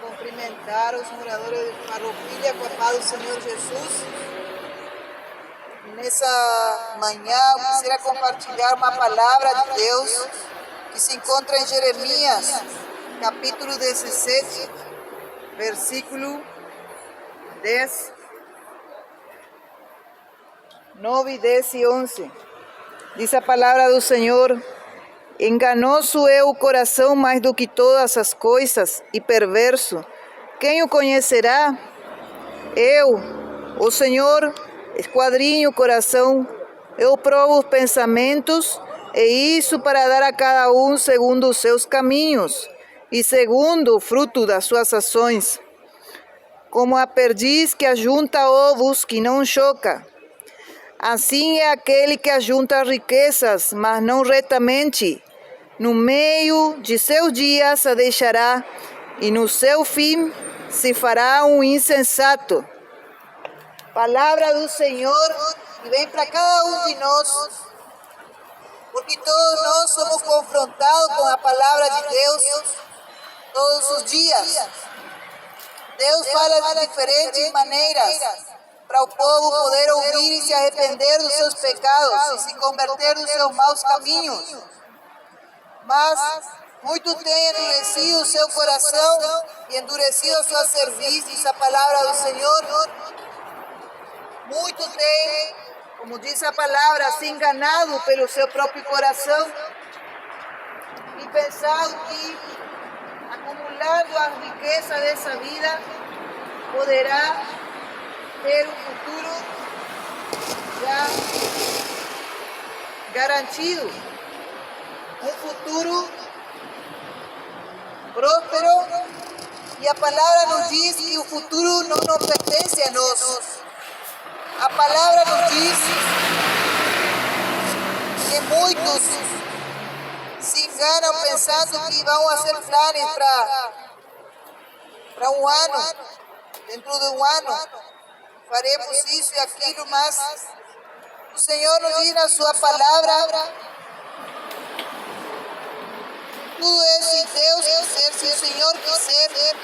cumprimentar os moradores de Farroupilha com a paz do Senhor Jesus. Nessa manhã eu quisiera compartilhar uma palavra de Deus que se encontra em Jeremias, capítulo 17, versículo 10, 9, 10 e 11. Diz a palavra do Senhor: enganoso é o coração mais do que todas as coisas e perverso. Quem o conhecerá? Eu, o Senhor, esquadrinho o coração, eu provo os pensamentos, e isso para dar a cada um segundo os seus caminhos e segundo o fruto das suas ações. Como a perdiz que ajunta ovos que não choca, assim é aquele que ajunta riquezas, mas não retamente. No meio de seus dias a deixará, e no seu fim se fará um insensato. Palavra do Senhor que vem para cada um de nós, porque todos nós somos confrontados com a palavra de Deus todos os dias. Deus fala de diferentes maneiras para o povo poder ouvir e se arrepender dos seus pecados e se converter dos seus maus caminhos. Mas muitos têm endurecido o seu coração e endurecido a sua cerviz, diz a palavra do Senhor. Muitos têm, como diz a palavra, se enganado pelo seu próprio coração e pensado que, acumulando as riquezas dessa vida, poderá ter um futuro já garantido, um futuro próspero. E a palavra nos diz que o futuro não nos pertence a nós. A palavra nos diz que muitos se enganam pensando que vão fazer planos para um ano, dentro de um ano, faremos isso e aquilo, mas o Senhor nos diz na sua palavra: tudo é se Deus quiser, se o Senhor quiser,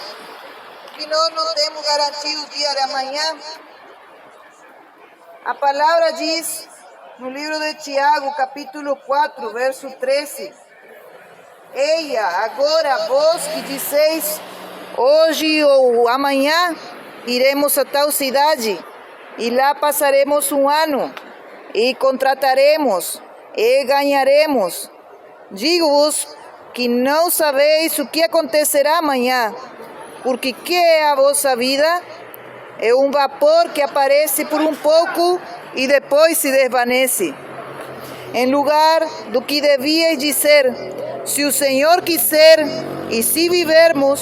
que nós não temos garantido o dia de amanhã. A palavra diz no livro de Tiago, capítulo 4, verso 13: eia, agora vós que dizeis, hoje ou amanhã iremos a tal cidade, e lá passaremos um ano, e contrataremos, e ganharemos. Digo-vos que não sabeis o que acontecerá amanhã, porque que é a vossa vida? É um vapor que aparece por um pouco e depois se desvanece. Em lugar do que devíeis dizer, se o Senhor quiser e se vivermos,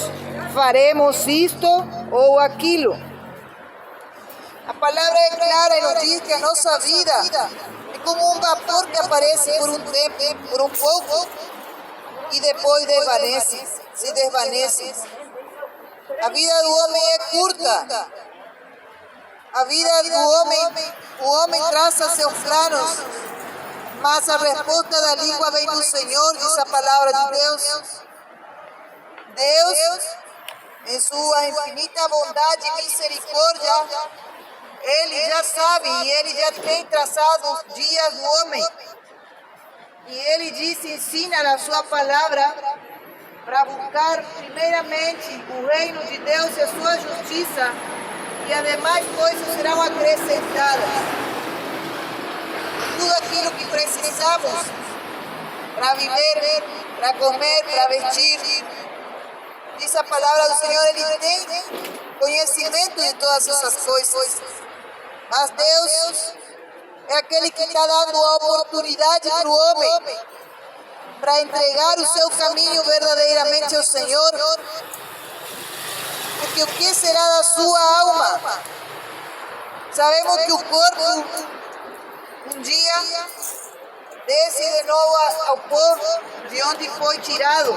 faremos isto ou aquilo. A palavra é clara e nos diz que a nossa vida é como um vapor que aparece por um tempo, por um pouco, e depois se desvanece. A vida do homem é curta. A vida do homem, o homem traça seus planos, mas a resposta da língua vem do Senhor, diz a palavra de Deus. Deus, em sua infinita bondade e misericórdia, Ele já sabe e Ele já tem traçado os dias do homem. E Ele diz, ensina na sua palavra para buscar primeiramente o reino de Deus e a sua justiça, e as demais coisas serão acrescentadas. Tudo aquilo que precisamos para viver, para comer, para vestir, diz a palavra do Senhor, Ele tem conhecimento de todas essas coisas. Mas Deus é aquele que está dando a oportunidade para o homem para entregar o seu caminho verdadeiramente ao Senhor. Porque o que será da sua alma? Sabemos que o corpo um dia desce de novo ao pó de onde foi tirado.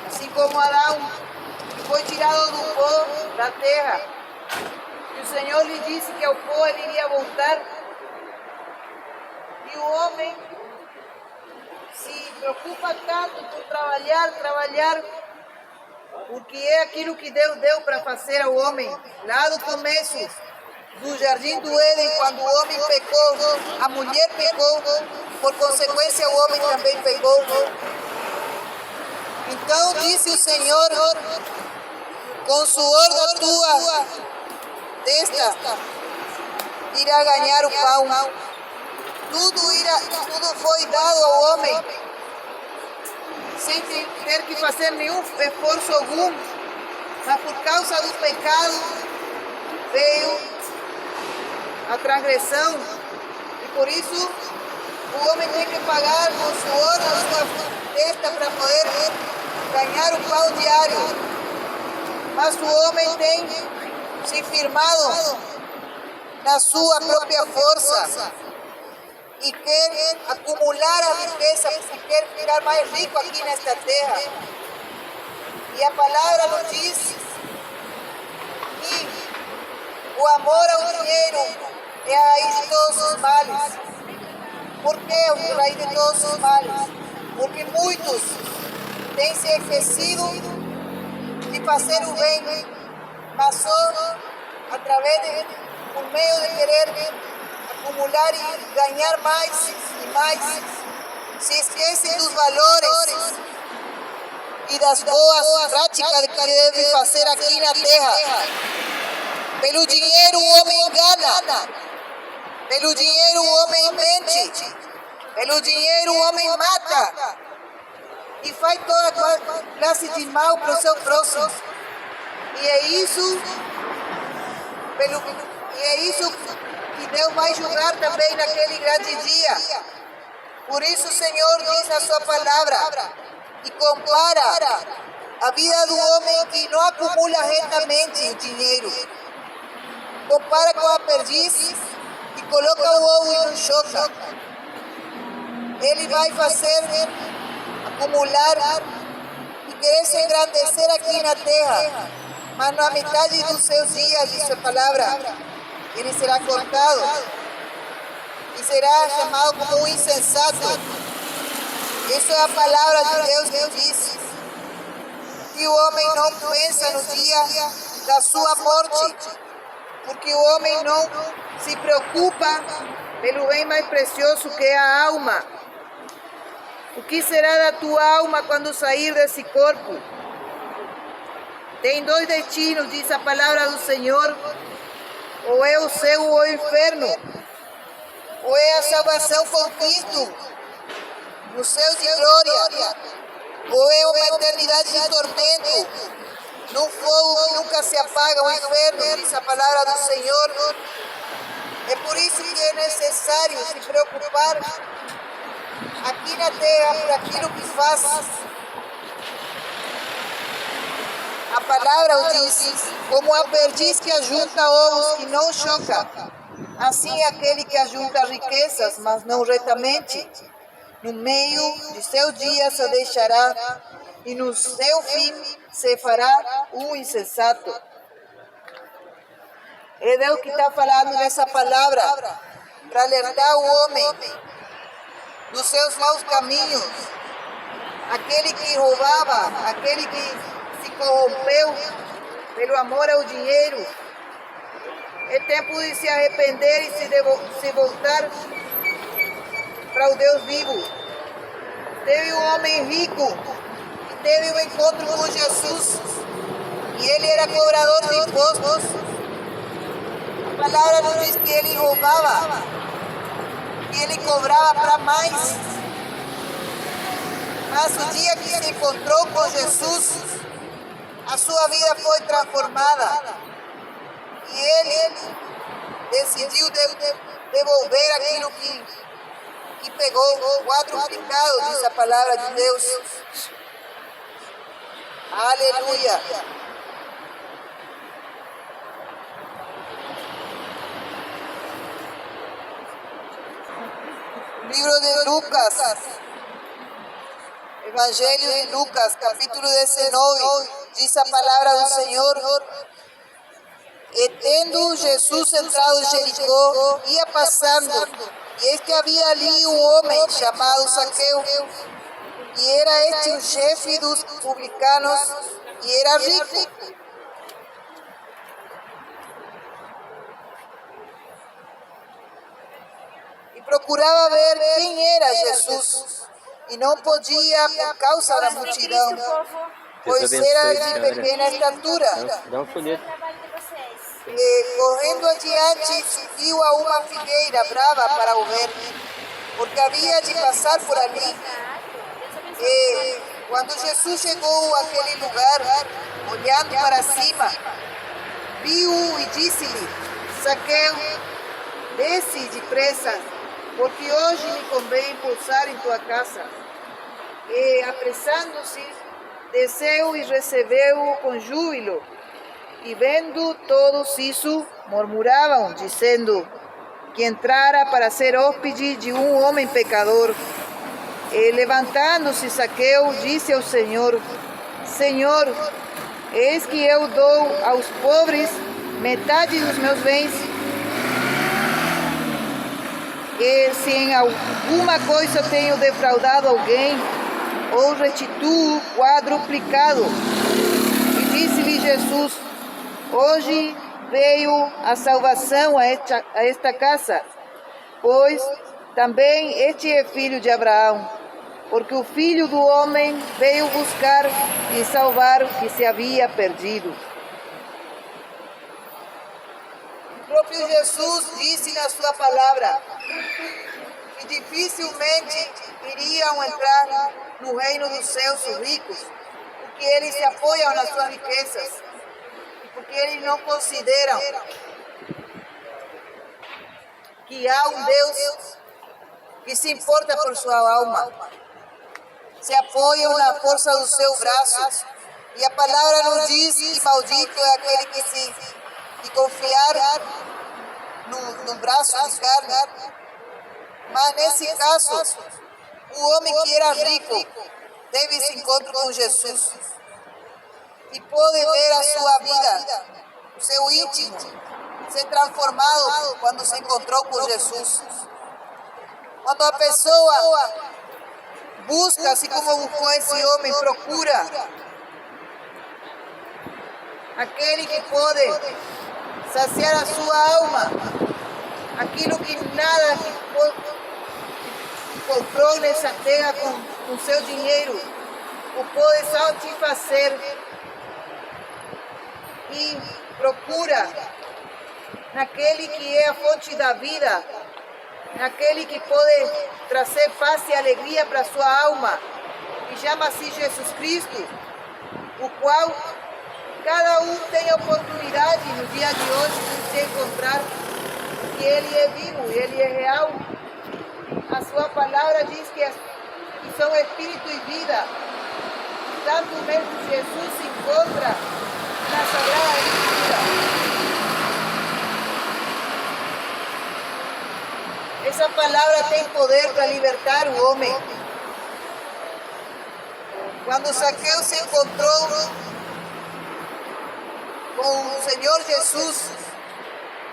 Assim como Adão foi tirado do pó da terra. E o Senhor lhe disse que ao pó ele iria voltar. E o homem se preocupa tanto por trabalhar, Porque é aquilo que Deus deu para fazer ao homem, lá do começo do jardim do Éden, quando o homem pecou, a mulher pecou, por consequência o homem também pecou. Então disse o Senhor, com suor da tua testa irá ganhar o pão. Tudo foi dado ao homem, sem ter que fazer nenhum esforço algum, mas por causa do pecado veio a transgressão, e por isso o homem tem que pagar com suor na sua testa para poder ganhar o pão diário. Mas o homem tem se firmado na sua própria força e quer acumular a riqueza, e quer ficar mais rico aqui nesta terra. E a palavra nos diz que o amor ao dinheiro é a raiz de todos os males. Por que a raiz de todos os males? Porque muitos têm se esquecido de fazer o bem, mas só por meio de querer acumular e ganhar mais e mais, se esquecem dos valores e das boas práticas que devem fazer aqui na terra. Pelo dinheiro o homem engana, pelo dinheiro o homem mente, pelo dinheiro o homem mata e faz toda classe de mal para o seu próximo. E é isso que Deus vai julgar também naquele grande dia. Por isso o Senhor diz na sua palavra e compara a vida do homem que não acumula retamente o dinheiro. Compara com a perdiz que coloca o ovo e não choca. Ele vai fazer acumular e querer se engrandecer aqui na terra, mas na metade dos seus dias, diz a palavra, ele será cortado e será chamado como um insensato. Isso é a palavra de Deus que diz que o homem não pensa no dia da sua morte, porque o homem não se preocupa pelo bem mais precioso que é a alma. O que será da tua alma quando sair desse corpo? Tem dois destinos, diz a palavra do Senhor: ou é o céu ou é o inferno, ou é a salvação com Cristo no céu de glória, ou é uma eternidade de tormento, num fogo que nunca se apaga, o inferno, diz a palavra do Senhor. É por isso que é necessário se preocupar aqui na terra por aquilo que faz. A palavra o diz, como a perdiz que ajunta ovos que não choca, assim é aquele que ajunta riquezas, mas não retamente. No meio de seu dia se deixará, e no seu fim se fará um insensato. É Deus que está falando nessa palavra, para alertar o homem dos seus maus caminhos, aquele que roubava, aquele que se corrompeu pelo amor ao dinheiro. É tempo de se arrepender e se voltar para o Deus vivo. Teve um homem rico que teve um encontro com Jesus e ele era cobrador de impostos. A palavra nos diz que ele roubava e ele cobrava para mais. Mas o dia que se encontrou com Jesus, a sua vida foi transformada e ele decidiu devolver aquilo que pegou, quadruplicado, diz a palavra de Deus. Aleluia. Livro de Lucas, Evangelho de Lucas, capítulo 19, diz a palavra do Senhor. E tendo Jesus entrado em Jericó, ia passando, e eis que havia ali um homem chamado Zaqueu, e era este o chefe dos publicanos e era rico. E procurava ver quem era Jesus. E não podia por causa da multidão, pois era de pequena estatura. Dá um folheto. Correndo adiante, subiu a uma figueira brava para o ver, porque havia de passar por ali. E quando Jesus chegou àquele lugar, olhando para cima, viu e disse-lhe: Zaqueu, desce depressa, porque hoje me convém pousar em tua casa. E, apressando-se, desceu e recebeu-o com júbilo. E vendo todos isso, murmuravam, dizendo que entrara para ser hóspede de um homem pecador. E, levantando-se Zaqueu, disse ao Senhor: Senhor, eis que eu dou aos pobres metade dos meus bens. E se em alguma coisa tenho defraudado alguém, ou restituo quadruplicado. E disse-lhe Jesus: Hoje veio a salvação a esta casa, pois também este é filho de Abraão, porque o Filho do Homem veio buscar e salvar o que se havia perdido. O próprio Jesus disse na sua palavra que dificilmente iriam entrar no reino dos céus os ricos, porque eles se apoiam nas suas riquezas, porque eles não consideram que há um Deus que se importa por sua alma. Se apoiam na força do seu braço. E a palavra nos diz que maldito é aquele que se confiar no braço de carne. Mas nesse caso, o homem que era rico teve esse encontro com Jesus. E pôde ver a sua vida, o seu íntimo, ser transformado quando se encontrou com Jesus. Quando a pessoa busca, assim como buscou esse homem, procura aquele que pode saciar a sua alma, aquilo que nada comprou nessa terra com seu dinheiro, o pode satisfazer, e procura naquele que é a fonte da vida, naquele que pode trazer paz e alegria para a sua alma, que chama-se Jesus Cristo, o qual cada um tem a oportunidade no dia de hoje de se encontrar, que Ele é vivo, Ele é real. A sua palavra diz que são espírito e vida. Tanto mesmo Jesus se encontra na Sagrada Escritura. Essa palavra tem poder para libertar o homem. Quando Zaqueu se encontrou com o Senhor Jesus,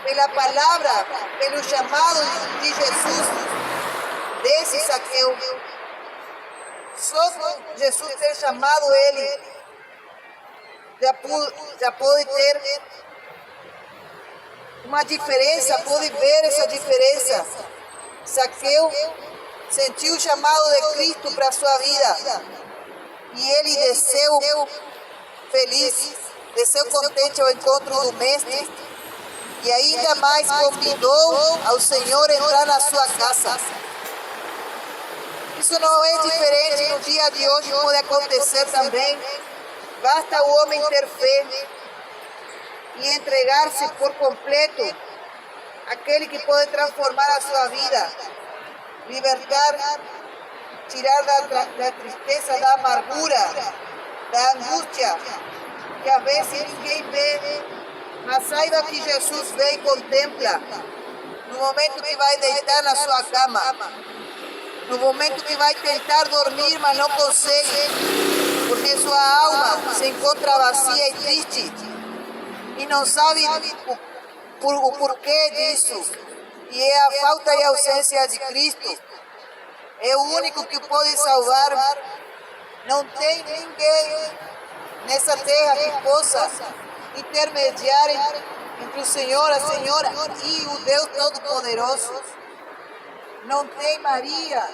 pela palavra, pelo chamado de Jesus, desse Zaqueu, só por Jesus ter chamado ele, já pode ter uma diferença, pode ver essa diferença. Zaqueu sentiu o chamado de Cristo para a sua vida e ele desceu feliz, desceu contente ao encontro do Mestre e ainda mais convidou ao Senhor a entrar na sua casa. Isso não é diferente no dia de hoje, pode acontecer também. Basta o homem ter fé e entregar-se por completo àquele que pode transformar a sua vida, libertar, tirar da tristeza, da amargura, da angústia, que às vezes ninguém vê, mas saiba que Jesus vê e contempla no momento que vai deitar na sua cama, no momento que vai tentar dormir, mas não consegue, porque sua alma se encontra vazia e triste e não sabe o porquê disso. E é a falta e a ausência de Cristo. É o único que pode salvar. Não tem ninguém nessa terra que possa intermediar entre o Senhor, a Senhora e o Deus Todo-Poderoso. Não tem Maria,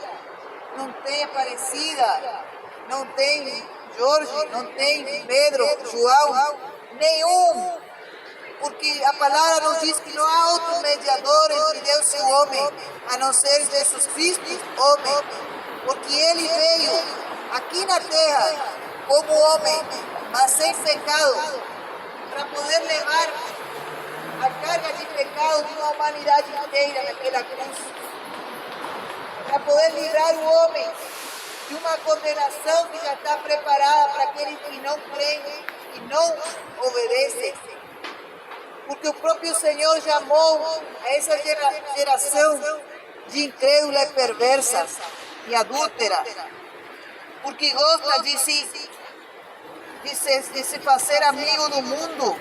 não tem Aparecida, não tem Jorge, não tem Pedro, João, nenhum. Porque a palavra nos diz que não há outro mediador entre Deus e o homem, a não ser Jesus Cristo, homem. Porque ele veio aqui na terra como homem, mas sem pecado, para poder levar a carga de pecado de uma humanidade inteira naquela cruz. Para poder livrar o homem de uma condenação que já está preparada para aqueles que não creem e não obedecem. Porque o próprio Senhor chamou a essa geração de incrédula e perversa e adúltera, porque gosta de se fazer amigo do mundo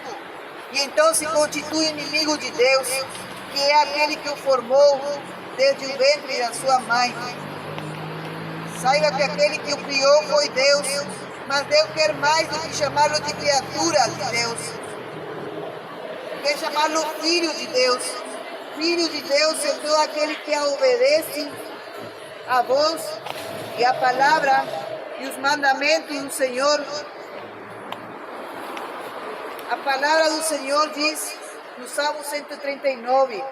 e então se constitui inimigo de Deus, que é aquele que o formou desde o ventre da sua mãe. Saiba que aquele que o criou foi Deus, mas Deus quer mais do que chamá-lo de criatura de Deus. Quer chamá-lo filho de Deus. Filho de Deus é todo aquele que obedece a voz e a palavra e os mandamentos do Senhor. A palavra do Senhor diz no Salmo 139.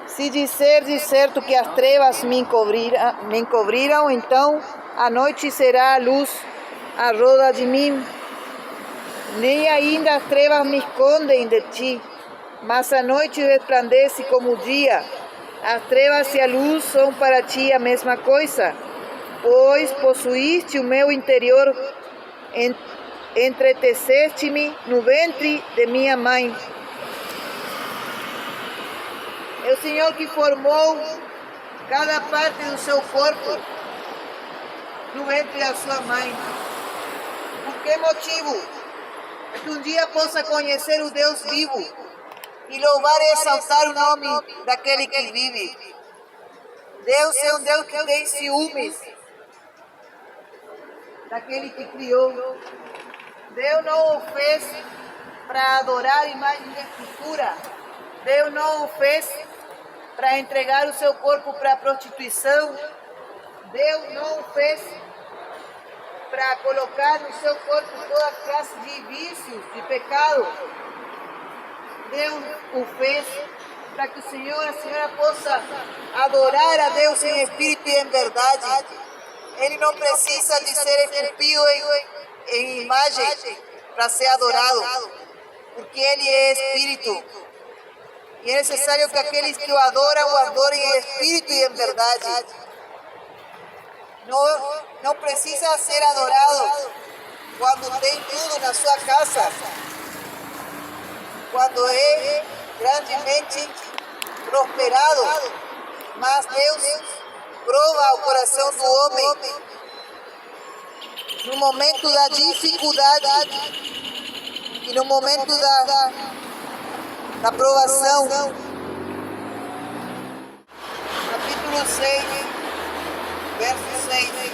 Se disser de certo que as trevas me encobriram, então a noite será a luz à roda de mim. Nem ainda as trevas me escondem de ti, mas a noite resplandece como o dia. As trevas e a luz são para ti a mesma coisa, pois possuíste o meu interior, entreteceste-me no ventre de minha mãe. É o Senhor que formou cada parte do seu corpo no ventre da sua mãe. Por que motivo? Para que um dia possa conhecer o Deus vivo e louvar e exaltar o nome daquele que vive. Deus é um Deus que tem ciúmes daquele que criou. Deus não o fez para adorar imagem de escultura. Deus não o fez para entregar o seu corpo para a prostituição. Deus não o fez para colocar no seu corpo toda classe de vícios, de pecado. Deus o fez para que o Senhor e a Senhora possa adorar a Deus em espírito e em verdade. Ele não precisa de ser esculpido em imagem para ser adorado, porque Ele é espírito. E é necessário que aqueles que o adorem em espírito e em verdade. Não precisa ser adorado quando tem tudo na sua casa, quando é grandemente prosperado, mas Deus prova o coração do homem no momento da dificuldade e no momento da provação. Capítulo 6, verso 6.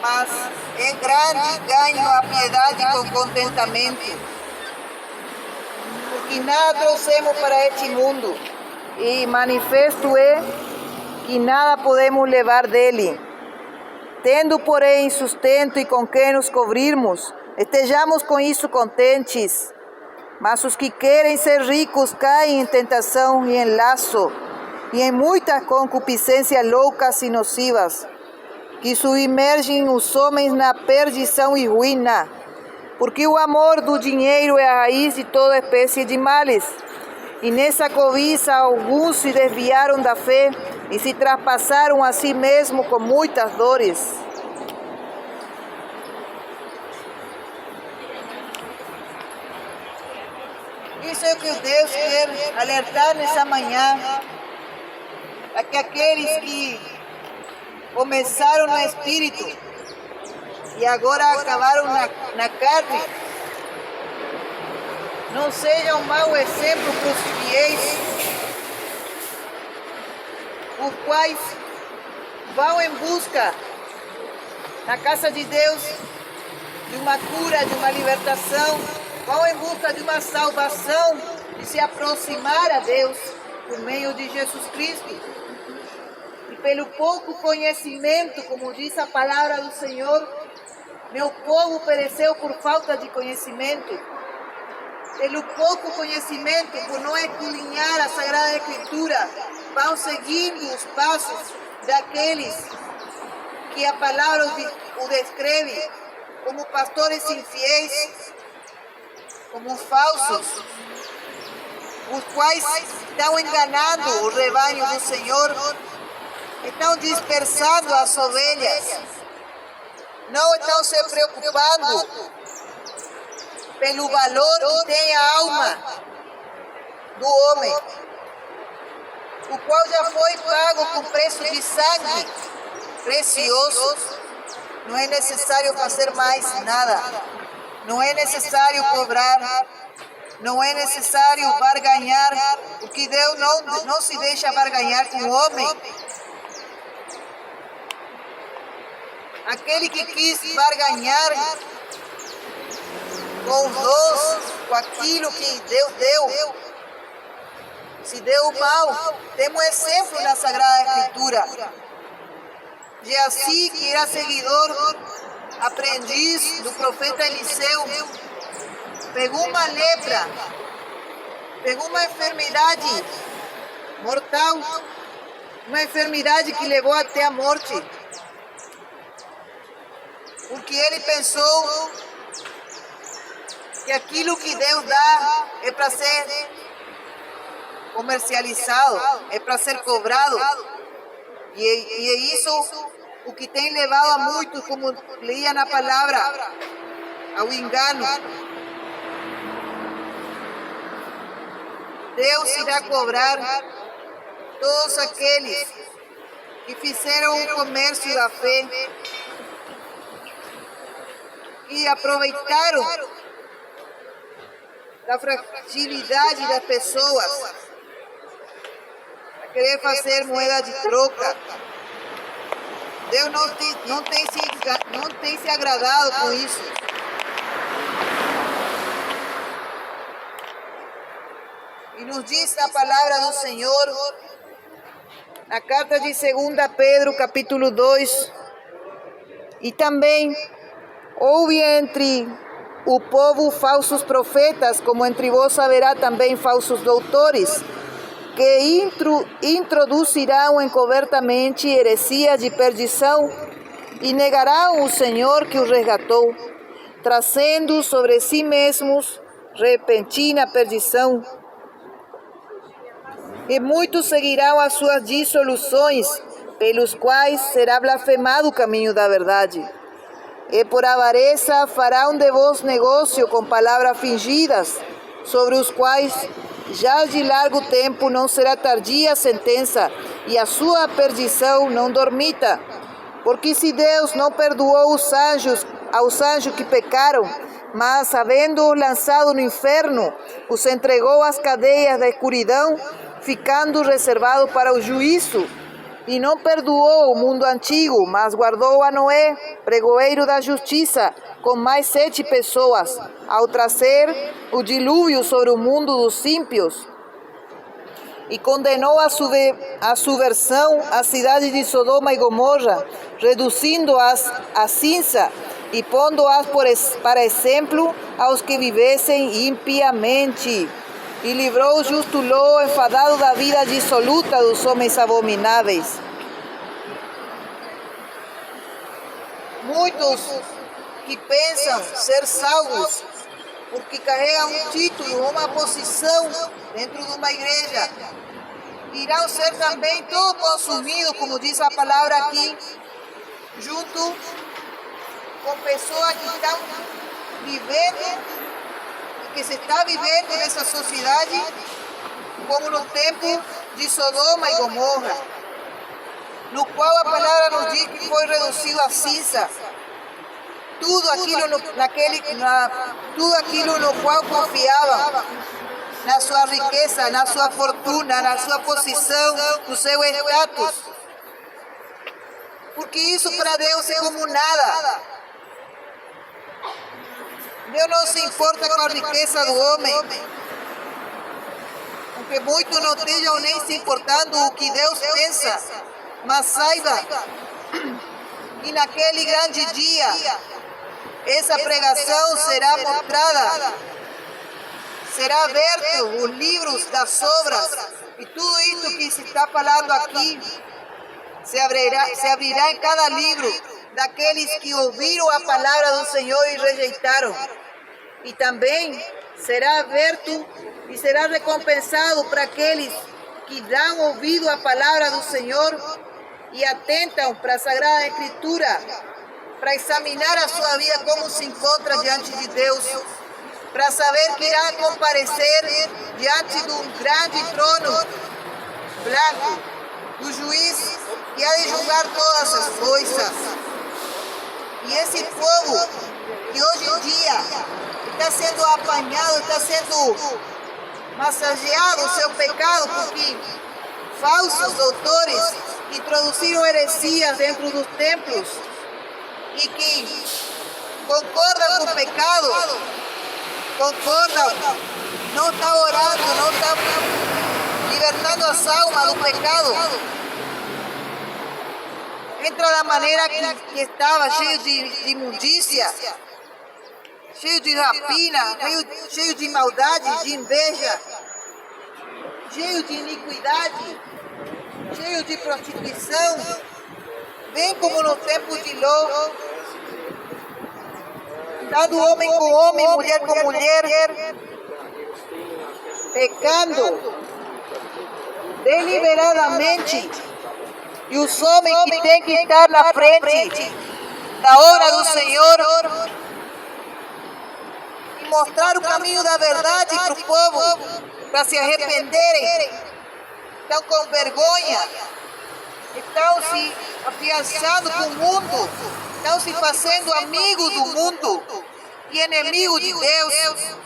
Mas é grande ganho a piedade com contentamento, porque nada trouxemos para este mundo, e manifesto é que nada podemos levar dele. Tendo, porém, sustento e com que nos cobrirmos, estejamos com isso contentes. Mas os que querem ser ricos caem em tentação e em laço, e em muitas concupiscências loucas e nocivas, que submergem os homens na perdição e ruína, porque o amor do dinheiro é a raiz de toda espécie de males. E nessa cobiça alguns se desviaram da fé e se traspassaram a si mesmos com muitas dores. Isso é o que Deus quer alertar nessa manhã, para que aqueles que começaram no Espírito e agora acabaram na carne, não sejam um mau exemplo para os fiéis, os quais vão em busca, na casa de Deus, de uma cura, de uma libertação, vão em busca de uma salvação, de se aproximar a Deus por meio de Jesus Cristo. E pelo pouco conhecimento, como diz a palavra do Senhor, meu povo pereceu por falta de conhecimento. Pelo pouco conhecimento, por não escudriñar a Sagrada Escritura, vão seguindo os passos daqueles que a palavra o descreve como pastores infiéis, como falsos, os quais estão enganando o rebanho do Senhor, estão dispersando as ovelhas, não estão se preocupando pelo valor que tem a alma do homem, o qual já foi pago com preço de sangue precioso. Não é necessário fazer mais nada, não é necessário cobrar, não é necessário barganhar, porque Deus não se deixa barganhar com o homem. Aquele que quis barganhar com os dons, com aquilo que Deus deu, se deu mal. Temos exemplo na Sagrada Escritura. Geazi, que era seguidor, aprendiz do profeta Eliseu, pegou uma lepra, pegou uma enfermidade mortal, uma enfermidade que levou até a morte, porque ele pensou que aquilo que Deus dá é para ser comercializado, é para ser cobrado. E é isso o que tem levado a muitos, como leia na palavra, ao engano. Deus irá cobrar todos aqueles que fizeram o comércio da fé e aproveitaram da fragilidade das pessoas para querer fazer moeda de troca. Deus não tem se agradado com isso. E nos diz a palavra do Senhor, na carta de 2 Pedro, capítulo 2, e também houve entre o povo falsos profetas, como entre vós haverá também falsos doutores, que introduzirão encobertamente heresias de perdição e negarão o Senhor que os resgatou, trazendo sobre si mesmos repentina perdição. E muitos seguirão as suas dissoluções, pelos quais será blasfemado o caminho da verdade. E por avareza farão de vós negócio com palavras fingidas, sobre os quais já de largo tempo não será tardia a sentença, e a sua perdição não dormita. Porque se Deus não perdoou aos anjos que pecaram, mas, havendo-os lançado no inferno, os entregou às cadeias da escuridão, ficando reservados para o juízo, e não perdoou o mundo antigo, mas guardou a Noé, pregoeiro da justiça, com mais 7 pessoas, ao trazer o dilúvio sobre o mundo dos ímpios. E condenou a subversão a cidade de Sodoma e Gomorra, reduzindo-as a cinza e pondo-as para exemplo aos que vivessem impiamente. E livrou o justo Ló, enfadado da vida dissoluta dos homens abomináveis. Muitos que pensam ser salvos porque carregam um título, uma posição dentro de uma igreja, irão ser também todos consumidos, como diz a palavra aqui, junto com pessoas que estão vivendo, que se está vivendo nessa sociedade, como no tempo de Sodoma e Gomorra, no qual a palavra nos diz que foi reduzido a cinza. Tudo aquilo no qual confiava, na sua riqueza, na sua fortuna, na sua posição, no seu status, porque isso para Deus é como nada. Deus não se importa com a riqueza do homem, porque muitos não estejam nem se importando o que Deus pensa, mas saiba que naquele grande dia essa pregação será mostrada, será aberto os livros das obras, e tudo isso que se está falando aqui se abrirá em cada livro daqueles que ouviram a palavra do Senhor e rejeitaram. E também será aberto e será recompensado para aqueles que dão ouvido à palavra do Senhor e atentam para a Sagrada Escritura, para examinar a sua vida como se encontra diante de Deus, para saber que irá comparecer diante de um grande trono branco, do juiz que há de julgar todas as coisas. E esse povo que hoje em dia está sendo apanhado, está sendo massageado o seu pecado, porque falsos doutores introduziram heresias dentro dos templos e que concordam com o pecado, concordam, não estão orando, não estão libertando as almas do pecado. Entra da maneira que estava, cheio de imundícia, cheio de rapina, cheio de maldade, de inveja, cheio de iniquidade, cheio de prostituição, bem como no tempo de Ló, dando homem com homem, mulher com mulher, pecando deliberadamente. E os homens que têm que estar na frente da obra do Senhor e mostrar o caminho da verdade para o povo, para se arrependerem, estão com vergonha, estão se afiançando com o mundo, estão se fazendo amigos do mundo e inimigos de Deus.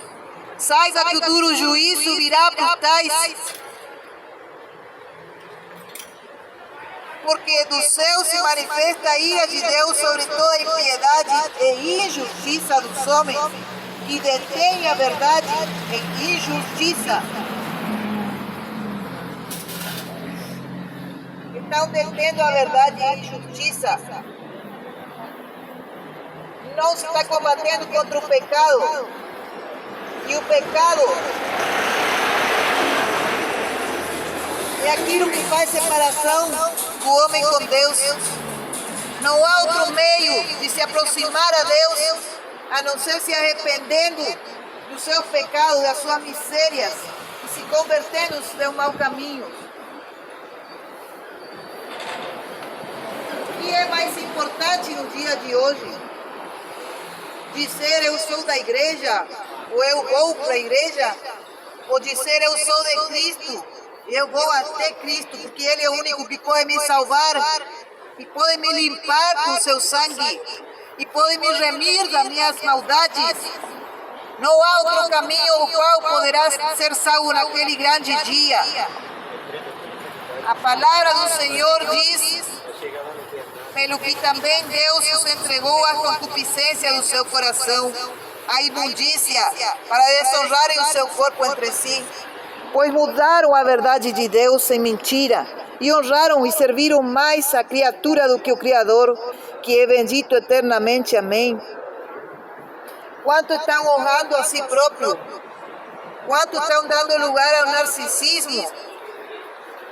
Saiba que o duro juízo virá por tais, porque do céu se manifesta a ira de Deus sobre toda impiedade e injustiça dos homens que detêm a verdade em injustiça. Estão detendo a verdade em injustiça. Não se está combatendo contra o pecado. E o pecado é aquilo que faz separação do homem com Deus. Não há outro meio de se aproximar a Deus a não ser se arrependendo dos seus pecados, das suas misérias e se convertendo do seu mau caminho. O que é mais importante no dia de hoje? Dizer eu sou da igreja, ou eu vou para a igreja, ou dizer eu sou de Cristo, eu vou até Cristo, porque Ele é o único que pode me salvar e pode me limpar com seu sangue e pode me remir das minhas maldades. Não há outro caminho o qual poderá ser salvo naquele grande dia. A palavra do Senhor diz, pelo que também Deus os entregou à concupiscência do seu coração, à imundícia, para desonrarem o seu corpo entre si. Pois mudaram a verdade de Deus em mentira, e honraram e serviram mais a criatura do que o Criador, que é bendito eternamente. Amém. Quanto estão honrando a si próprio? Quanto estão dando lugar ao narcisismo?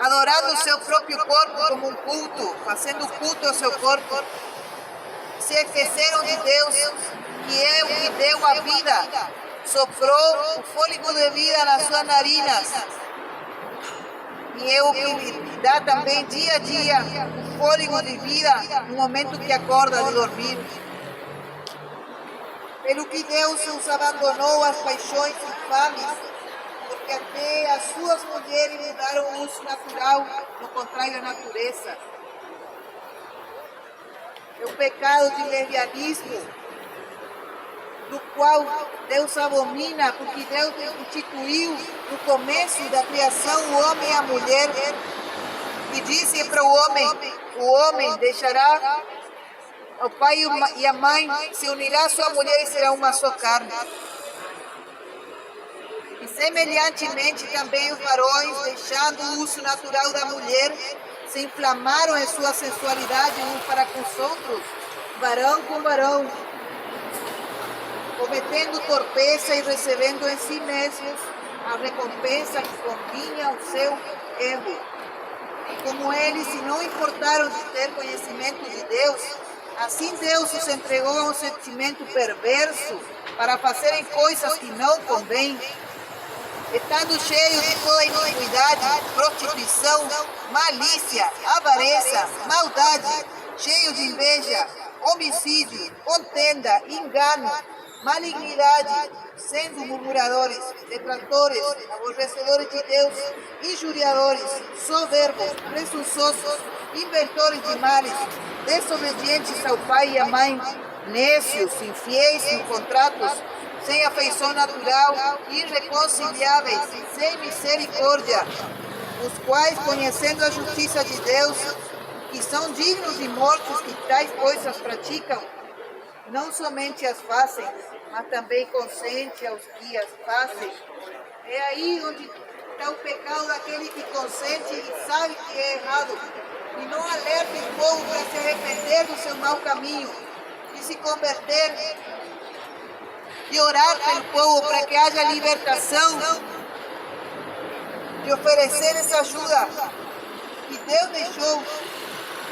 Adorando o seu próprio corpo como um culto, fazendo culto ao seu corpo. Se esqueceram de Deus, que é o que deu a vida, soprou o fôlego de vida nas suas narinas. E é o que lhe dá também dia a dia o fôlego de vida no momento que acorda de dormir. Pelo que Deus os abandonou às paixões infames, porque até as suas mulheres mudaram o uso natural, no contrário da natureza. É o pecado de lesbianismo, do qual Deus abomina, porque Deus instituiu no começo da criação o homem e a mulher, E disse para o homem deixará o pai e a mãe, se unirá a sua mulher e será uma só carne. E semelhantemente também os varões, deixando o uso natural da mulher, se inflamaram em sua sensualidade uns para com os outros, varão com varão, cometendo torpeza e recebendo em si mesmos a recompensa que convinha ao seu erro. Como eles se não importaram de ter conhecimento de Deus, assim Deus os entregou a um sentimento perverso para fazerem coisas que não convêm, estando cheios de toda iniquidade, prostituição, malícia, avareza, maldade, cheios de inveja, homicídio, contenda, engano, malignidade, sendo murmuradores, detratores, aborrecedores de Deus, injuriadores, soberbos, presunçosos, inventores de males, desobedientes ao pai e à mãe, nécios, infiéis, incontratos, sem afeição natural, irreconciliáveis, sem misericórdia, os quais, conhecendo a justiça de Deus, que são dignos de mortos que tais coisas praticam, não somente as fazem, mas também consentem aos que as fazem. É aí onde está o pecado daquele que consente e sabe que é errado, e não alerta o povo para se arrepender do seu mau caminho, e se converter, e orar pelo povo para que haja libertação, de oferecer essa ajuda que Deus deixou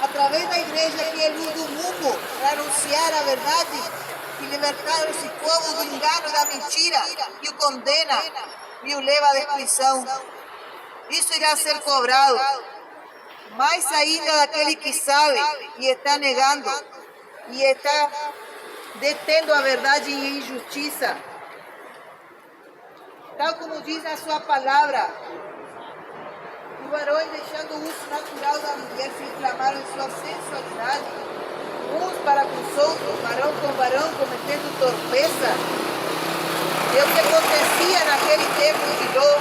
através da igreja que é luz do mundo, para anunciar a verdade e libertar esse povo do engano e da mentira, que o condena e o leva à destruição. Isso irá ser cobrado, mais ainda daquele que sabe e está negando, e está detendo a verdade em injustiça. Tal como diz a sua palavra, os varões, deixando o uso natural da mulher, se inflamaram em sua sensualidade, uns para com os outros, varão com varão, cometendo torpeza. É o que acontecia naquele tempo de Ló,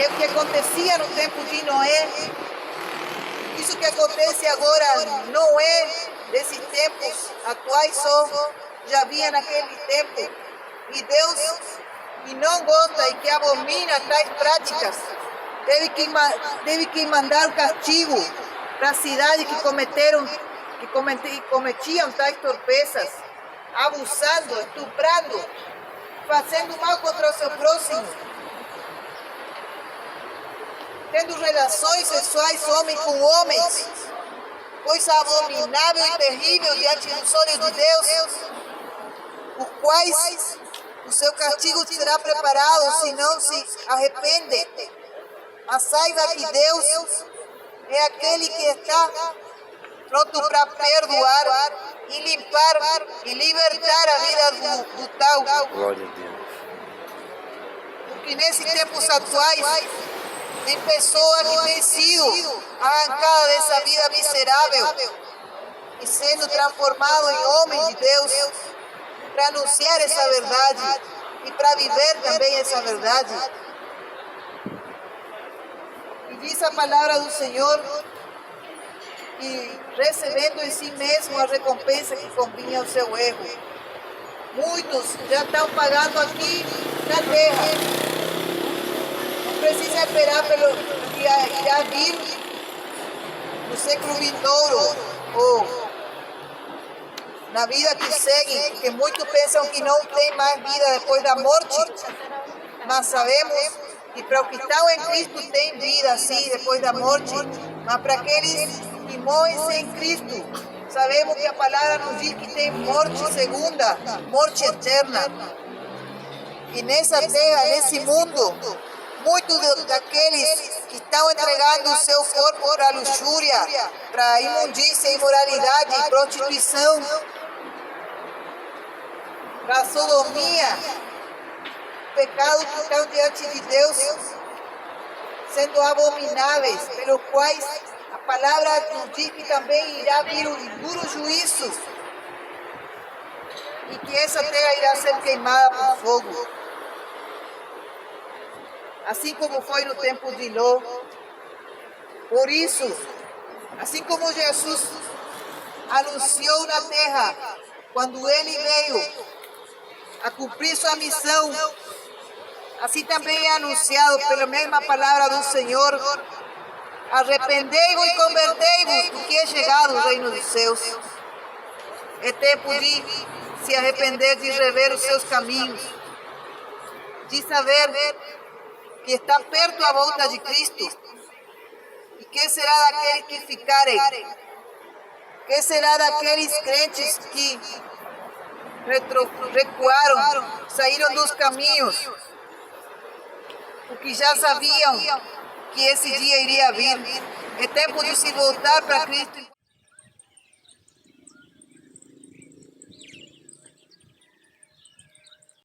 é o que acontecia no tempo de Noé. Isso que acontece agora não é desses tempos atuais só, já havia naquele tempo. E Deus, que não gosta e que abomina tais práticas, teve que mandar o castigo para a cidade que cometiam tais torpezas, abusando, estuprando, fazendo mal contra o seu próximo, tendo relações sexuais homem com homens, coisa abominável e terrível diante dos olhos de Deus, os quais o seu castigo será preparado se não se arrepende. Mas saiba que Deus é aquele que está pronto para perdoar e limpar e libertar a vida do tal. Glória a Deus. Porque nesses tempos atuais tem pessoas que têm sido arrancadas dessa vida miserável e sendo transformadas em homens de Deus para anunciar essa verdade e para viver também essa verdade. E diz a palavra do Senhor que recebendo em si mesmo a recompensa que convinha ao seu erro. Muitos já estão pagando aqui na terra. Não precisa esperar pelo que irá vir no século vindouro ou na vida que segue, porque muitos pensam que não tem mais vida depois da morte, mas sabemos que para os que estão em Cristo tem vida sim depois da morte, mas para aqueles que morrem sem Cristo, sabemos que a palavra nos diz que tem morte segunda, morte eterna. E nessa terra, nesse mundo, muitos daqueles que estão entregando o seu corpo para a luxúria, para a imundícia, imoralidade, prostituição, para a sodomia, pecados que estão diante de Deus, sendo abomináveis, pelos quais a palavra nos diz que também irá vir um duro juízo e que essa terra irá ser queimada por fogo. Assim como foi no tempo de Ló. Por isso, Assim como Jesus anunciou na terra, quando ele veio a cumprir sua missão, assim também é anunciado pela mesma palavra do Senhor: arrependei-vos e convertei-vos, porque é chegado o reino dos céus. É tempo de se arrepender, de rever os seus caminhos, de saber que está perto a volta de Cristo. E que será daqueles que ficarem? Que será daqueles crentes que recuaram, saíram dos caminhos, porque já sabiam que esse dia iria vir? É tempo de se voltar para Cristo.